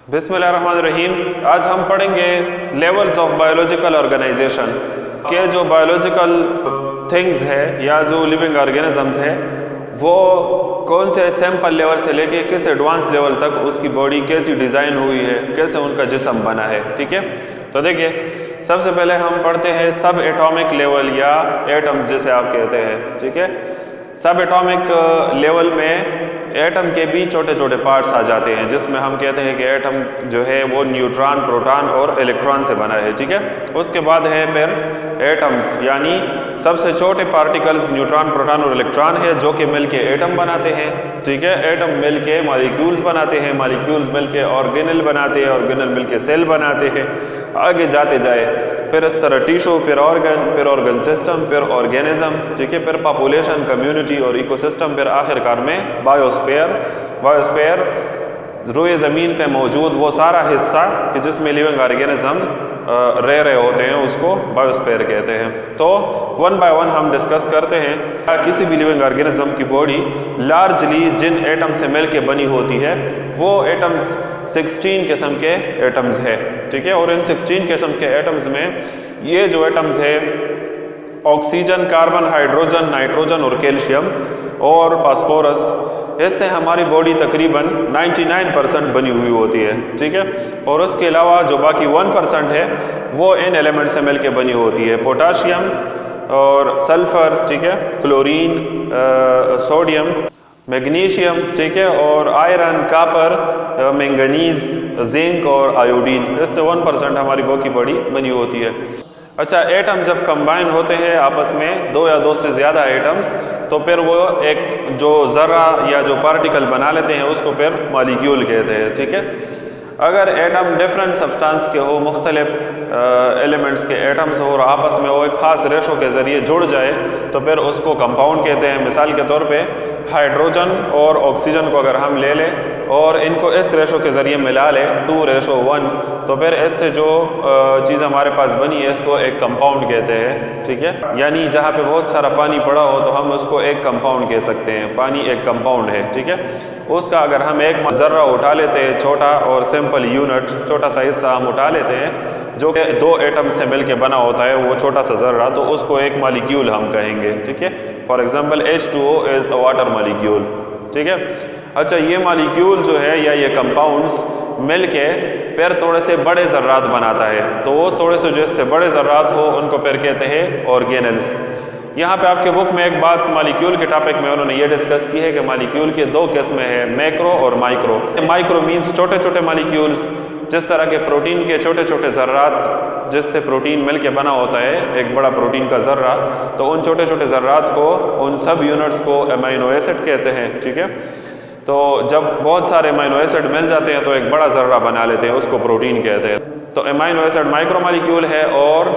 बिस्मिल्लाहिर्रहमानिर्रहीम। आज हम पढ़ेंगे लेवल्स ऑफ बायोलॉजिकल ऑर्गेनाइजेशन के जो बायोलॉजिकल थिंग्स है या जो लिविंग ऑर्गेनिजम्स है वो कौन से सैंपल लेवल से लेके किस एडवांस लेवल तक उसकी बॉडी कैसी डिज़ाइन हुई है, कैसे उनका जिस्म बना है। ठीक है, तो देखिए सबसे पहले हम पढ़ते हैं सब एटॉमिक लेवल या एटम्स जिसे आप कहते हैं। ठीक है, सब एटॉमिक लेवल में एटम के भी छोटे छोटे पार्ट्स आ जाते हैं जिसमें हम कहते हैं कि एटम जो है वो न्यूट्रॉन, प्रोटॉन और इलेक्ट्रॉन से बना है। ठीक है, उसके बाद है फिर एटम्स यानी सबसे छोटे पार्टिकल्स न्यूट्रॉन, प्रोटॉन और इलेक्ट्रॉन है जो कि मिलके एटम बनाते हैं। ठीक है, एटम मिलके मॉलिक्यूल्स बनाते हैं, मॉलिक्यूल्स मिलके ऑर्गेनल बनाते हैं, ऑर्गेनल मिलके सेल बनाते हैं, आगे जाते जाए फिर इस तरह टिश्यू, फिर ऑर्गन सिस्टम, फिर ऑर्गेनिज्म। ठीक है, फिर पॉपुलेशन, कम्युनिटी और इकोसिस्टम, फिर आखिरकार में बायोस्फीयर रोए ज़मीन पे मौजूद वो सारा हिस्सा कि जिसमें लिविंग ऑर्गेनिज्म रह रहे होते हैं उसको बायोस्फीयर कहते हैं। तो वन बाय वन हम डिस्कस करते हैं। किसी भी लिविंग ऑर्गेनिज्म की बॉडी लार्जली जिन एटम से मिल के बनी होती है वो एटम्स 16 किस्म के एटम्स है। ठीक है, और इन 16 किस्म के एटम्स में ये जो एटम्स है ऑक्सीजन, कार्बन, हाइड्रोजन, नाइट्रोजन और कैल्शियम और फास्फोरस, इससे हमारी बॉडी तकरीबन 99% बनी हुई होती है। ठीक है, और उसके अलावा जो बाकी 1% है वो इन एलिमेंट से मिलके बनी होती है। पोटाशियम और सल्फर, ठीक है, क्लोरीन, सोडियम, मैग्नीशियम, ठीक है, और आयरन, कापर, मैंगनीज, जिंक और आयोडीन, इससे 1% हमारी बॉडी बनी होती है। अच्छा, एटम जब कंबाइन होते हैं आपस में, दो या दो से ज़्यादा एटम्स, तो फिर वो एक जो ज़र्रा या जो पार्टिकल बना लेते हैं उसको फिर मॉलिक्यूल कहते हैं। ठीक है, अगर एटम डिफरेंट सब्सटेंस के हो, मुख्तलिफ एलिमेंट्स के एटम्स हो और आपस में वो एक ख़ास रेशो के ज़रिए जुड़ जाए तो फिर उसको कंपाउंड कहते हैं। मिसाल के तौर पे हाइड्रोजन और ऑक्सीजन को अगर हम ले लें और इनको इस रेशो के ज़रिए मिला लें 2:1, तो फिर इससे जो चीज़ हमारे पास बनी है इसको एक कंपाउंड कहते हैं। ठीक है, यानी जहाँ पे बहुत सारा पानी पड़ा हो तो हम उसको एक कंपाउंड कह सकते हैं, पानी एक कंपाउंड है। ठीक है, उसका अगर हम एक ज़र्रा उठा लेते हैं, छोटा और सिंपल यूनिट, छोटा सा हिस्सा हम उठा लेते हैं जो कि 2 एटम से मिलके बना होता है, वो छोटा सा ज़र्रा, तो उसको एक मॉलिक्यूल हम कहेंगे। ठीक है, for example H2O is a water molecule. ठीक है, अच्छा, ये मॉलिक्यूल जो है या ये कंपाउंड्स मिलके फिर थोड़े से बड़े ज़र्रात बनाता है, तो वो थोड़े से जिससे बड़े ज़र्रात हो उनको फिर कहते हैं ऑर्गेनल्स। यहाँ पे आपके बुक में एक बात मॉलिक्यूल के टॉपिक में उन्होंने ये डिस्कस की है कि मॉलिक्यूल के 2 किस्में हैं, मैक्रो और माइक्रो। माइक्रो मीन्स छोटे छोटे मॉलिक्यूल्स, जिस तरह के प्रोटीन के छोटे छोटे ज़र्रात जिससे प्रोटीन मिलके बना होता है, एक बड़ा प्रोटीन का ज़र्रा, तो उन छोटे छोटे ज़र्रात को, उन सब यूनिट्स को अमीनो एसिड कहते हैं। ठीक है, तो जब बहुत सारे अमीनो एसिड मिल जाते हैं तो एक बड़ा ज़र्रा बना लेते हैं, उसको प्रोटीन कहते हैं। तो अमीनो एसिड माइक्रो मॉलिक्यूल है और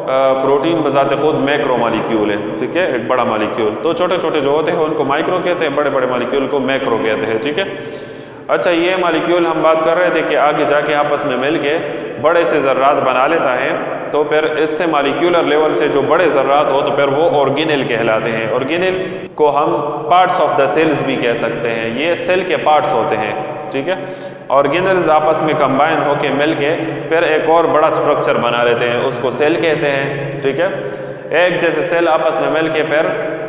प्रोटीन बजाते खुद मैक्रो मॉलिक्यूल है। ठीक है, एक बड़ा मॉलिक्यूल। तो छोटे छोटे जो होते हैं उनको माइक्रो कहते हैं, बड़े बड़े मॉलिक्यूल को मैक्रो कहते हैं। ठीक है, अच्छा, ये मॉलिक्यूल हम बात कर रहे थे कि आगे जाके आपस में मिलके बड़े से ज़र्रात बना लेता है, तो फिर इससे मॉलिक्यूलर लेवल से जो बड़े ज़र्रात हो तो फिर वो ऑर्गेनल कहलाते हैं। ऑर्गेनल्स को हम पार्ट्स ऑफ द सेल्स भी कह सकते हैं, ये सेल के पार्ट्स होते हैं। ठीक है, ऑर्गेनल्स आपस में कंबाइन होके मिलके फिर एक और बड़ा स्ट्रक्चर बना लेते हैं, उसको सेल कहते हैं। ठीक है, एक जैसे सेल आपस में मिलके फिर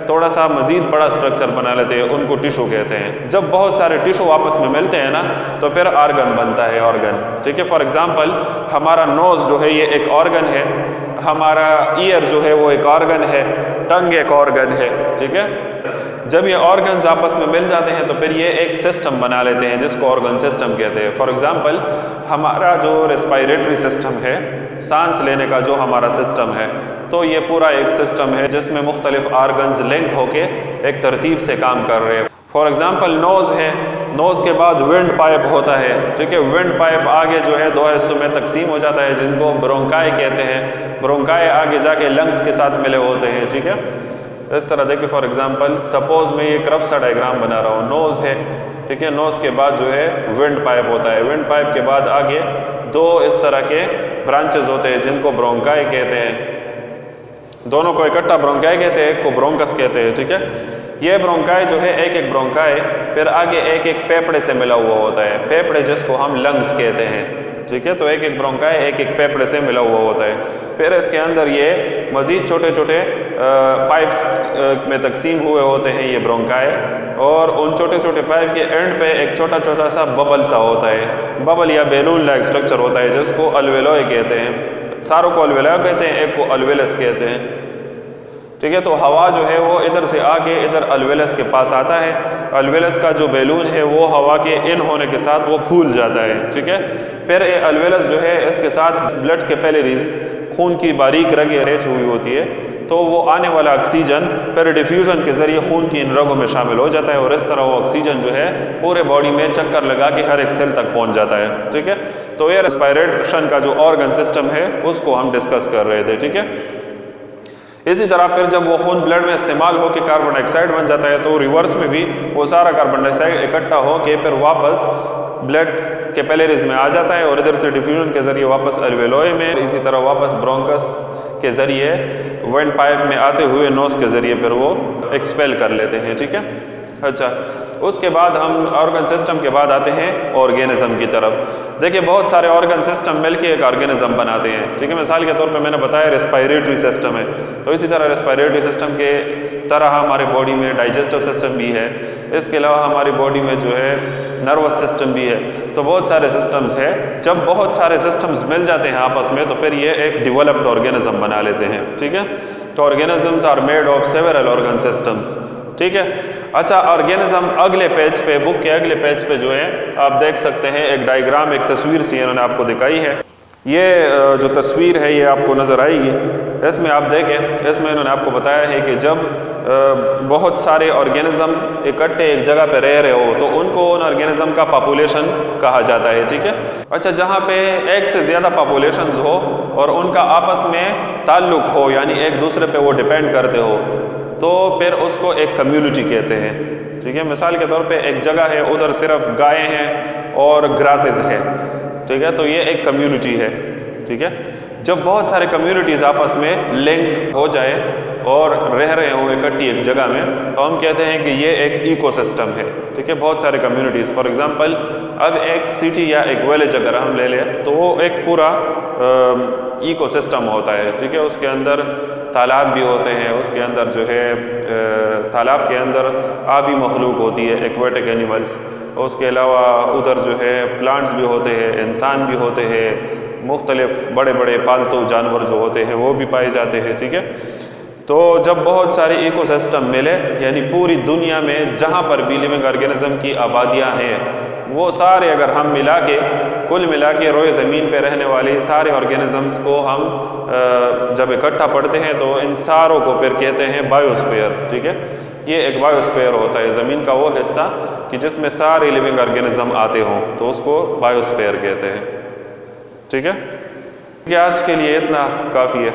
थोड़ा सा मज़ीद बड़ा स्ट्रक्चर बना लेते हैं, उनको टिश्यू कहते हैं। जब बहुत सारे टिश्यू आपस में मिलते हैं ना तो फिर ऑर्गन बनता है, ऑर्गन। ठीक है, फॉर एग्जांपल हमारा नोज़ जो है ये एक ऑर्गन है, हमारा ईयर जो है वो एक ऑर्गन है, टंग एक ऑर्गन है। ठीक है, जब ये ऑर्गन्स आपस में मिल जाते हैं तो फिर ये एक सिस्टम बना लेते हैं जिसको ऑर्गन सिस्टम कहते हैं। फॉर एग्जांपल हमारा जो रेस्पिरेटरी सिस्टम है, सांस लेने का जो हमारा सिस्टम है, तो ये पूरा एक सिस्टम है जिसमें मुख्तलिफ ऑर्गन्स लिंक होके एक तरतीब से काम कर रहे हैं। फॉर एग्जांपल नोज़ है, नोज़ के बाद विंड पाइप होता है। ठीक है, विंड पाइप आगे जो है 2 हिस्सों में तकसीम हो जाता है जिनको ब्रोंकाई कहते हैं। ब्रोंकाई आगे जाके लंग्स के साथ मिले होते हैं। ठीक है, इस तरह देखिए, फॉर एग्जांपल सपोज मैं ये क्रफ सा डायग्राम बना रहा हूँ, नोज़ है। ठीक है, नोज़ के बाद जो है विंड पाइप होता है, विंड पाइप के बाद आगे 2 इस तरह के ब्रांचेज होते हैं जिनको ब्रोंकाई कहते हैं। दोनों को इकट्ठा ब्रोंकाई कहते हैं, एक को ब्रोंकस कहते हैं। ठीक है, ये ब्रोंकाई जो है, एक एक ब्रोंकाई फिर आगे एक एक फेफड़े से मिला हुआ होता है, फेफड़े जिसको हम लंग्स कहते हैं, ठीक है। तो एक एक ब्रोंकाई एक एक फेफड़े से मिला हुआ होता है। फिर इसके अंदर ये मज़ीद छोटे छोटे पाइप्स में तकसीम हुए होते हैं ये ब्रोंकाई, और उन छोटे छोटे पाइप के एंड पे एक छोटा छोटा सा बबल सा होता है, बबल या बैलून लाइक स्ट्रक्चर होता है जिसको अल्वेलोय कहते हैं। सारों को अल्वेलोय कहते हैं, एक को अल्वेलस कहते हैं, ठीक है। तो हवा जो है वो इधर से आके इधर अल्वेलस के पास आता है, अल्वेलस का जो बैलून है वो हवा के इन होने के साथ वो फूल जाता है, ठीक है। फिर ये अल्वेलस जो है इसके साथ ब्लड कैपिलरीज, खून की बारीक रगें अटैच हुई होती है, तो वो आने वाला ऑक्सीजन फिर डिफ्यूजन के ज़रिए खून की इन रगों में शामिल हो जाता है, और इस तरह वो ऑक्सीजन जो है पूरे बॉडी में चक्कर लगा के हर एक सेल तक पहुंच जाता है, ठीक है। तो ये रेस्पिरेशन का जो ऑर्गन सिस्टम है उसको हम डिस्कस कर रहे थे, ठीक है। इसी तरह फिर जब वो खून ब्लड में इस्तेमाल हो के कार्बन डाइऑक्साइड बन जाता है, तो रिवर्स में भी वो सारा कार्बन डाइऑक्साइड इकट्ठा हो के फिर वापस ब्लड कैपिलरीज में आ जाता है, और इधर से डिफ्यूजन के ज़रिए वापस अल्वेलोय में, इसी तरह वापस ब्रोंकस के ज़रिए वेंट पाइप में आते हुए नोज के ज़रिए फिर वो एक्सपेल कर लेते हैं, ठीक है। अच्छा, उसके बाद हम ऑर्गन सिस्टम के बाद आते हैं ऑर्गेनिज्म की तरफ। देखिए बहुत सारे ऑर्गन सिस्टम मिलके एक ऑर्गेनिज्म बनाते हैं, ठीक है। मिसाल के तौर पे मैंने बताया रेस्पिरेटरी सिस्टम है, तो इसी तरह रेस्पिरेटरी सिस्टम के तरह हमारे बॉडी में डाइजेस्टिव सिस्टम भी है, इसके अलावा हमारी बॉडी में जो है नर्वस सिस्टम भी है, तो बहुत सारे सिस्टम्स है। जब बहुत सारे सिस्टम्स मिल जाते हैं आपस में तो फिर ये एक डेवलप्ड ऑर्गेनिज्म बना लेते हैं, ठीक है। तो organisms are made of several organ systems, ठीक है। अच्छा, ऑर्गेनिज्म अगले पेज पे, बुक के अगले पेज पे जो है आप देख सकते हैं एक डायग्राम, एक तस्वीर सी इन्होंने आपको दिखाई है। ये जो तस्वीर है ये आपको नज़र आएगी, इसमें आप देखें, इसमें इन्होंने आपको बताया है कि जब बहुत सारे ऑर्गेनिज्म इकट्ठे एक जगह पे रह रहे हो तो उनको उन ऑर्गेनिज्म का पॉपुलेशन कहा जाता है, ठीक है। अच्छा, जहाँ पे एक से ज़्यादा पॉपुलेशंस हो और उनका आपस में ताल्लुक़ हो, यानी एक दूसरे पे वो डिपेंड करते हो, तो फिर उसको एक कम्युनिटी कहते हैं, ठीक है। मिसाल के तौर पे एक जगह है, उधर सिर्फ गायें हैं और ग्रासेस है, ठीक है, तो ये एक कम्युनिटी है, ठीक है। जब बहुत सारे कम्युनिटीज़ आपस में लिंक हो जाए और रह रहे हों इकट्ठी एक जगह में, तो हम कहते हैं कि ये एक इकोसिस्टम है, ठीक है। बहुत सारे कम्युनिटीज़, फॉर एग्जांपल अब एक सिटी या एक विलेज अगर हम ले लें तो वो एक पूरा इकोसिस्टम होता है, ठीक है। उसके अंदर तालाब भी होते हैं, उसके अंदर जो है तालाब के अंदर आबी मखलूक होती है, एक्वेटिक एनिमल्स, उसके अलावा उधर जो है प्लांट्स भी होते हैं, इंसान भी होते हैं, मुख्तलिफ बड़े बड़े पालतू जानवर जो होते हैं वो भी पाए जाते हैं, ठीक है। तो जब बहुत सारे इकोसिस्टम मिले, यानी पूरी दुनिया में जहाँ पर भी लिविंग ऑर्गेनिज्म की आबादियाँ हैं वो सारे अगर हम मिला के कुल मिला के रोए ज़मीन पे रहने वाले सारे ऑर्गेनिजम्स को हम जब इकट्ठा पढ़ते हैं तो इन सारों को फिर कहते हैं बायोस्फीयर, ठीक है। ये एक बायोस्फीयर होता है, ज़मीन का वो हिस्सा कि जिसमें सारे लिविंग ऑर्गेनिज्म आते हों, तो उसको बायोस्फीयर कहते हैं, ठीक है। आज के लिए इतना काफ़ी है।